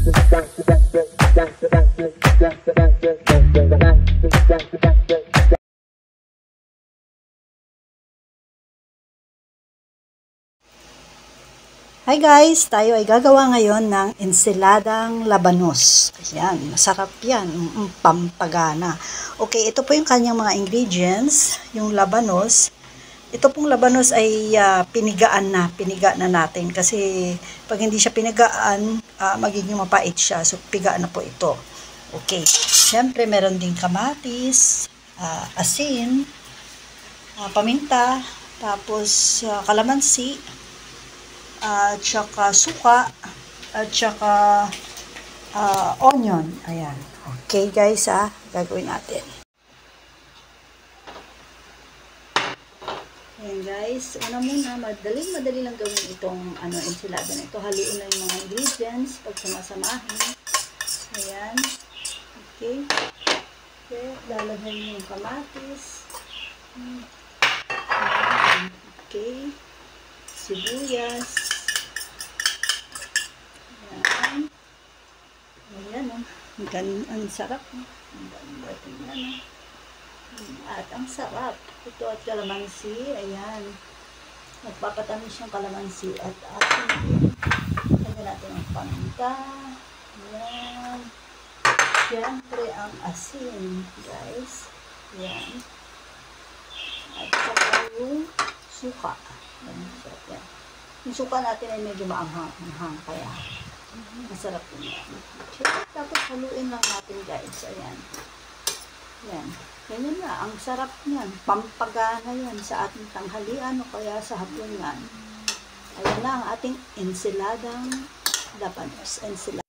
Hi guys, tayo ay gagawa ngayon ng ensiladang labanos. Ayan, masarap yan, pampagana. Okay, ito po yung kanyang mga ingredients, yung labanos. Ito pong labanos ay piniga na natin kasi pag hindi siya pinigaan, magiging mapait siya. So, piga na po ito. Okay, syempre meron din kamatis, asin, paminta, tapos kalamansi, at saka suka, at saka onion. Ayan. Okay guys, gagawin natin. Ayan guys, una muna, madali lang gawin itong ensilada na ito. Haluin na yung mga ingredients pag sumasamahin. Ayan. Okay. Okay, lalagyan yung kamatis. Ayan. Okay. Sibuyas. Ayan. Ayan, ang sarap. Ang ganda. Ayan, at ang sarap. Ito at kalamansi. Ayan. Magpapatamis yung kalamansi at asin din. Lagyan natin ang paminta. Ayan. Siyempre ang asin, guys. Ayan. At saka yung suka. Ayan, sarap yan. Yung suka natin ay medyo maanghang kaya masarap din yan. Okay. Tapos haluin lang natin guys. Ayan. Ayan. Ganyan na. Ang sarap niyan. Pampagana yan sa ating tanghalian o kaya sa hapunan. Ayan na ang ating ensiladang labanos. Ensilada.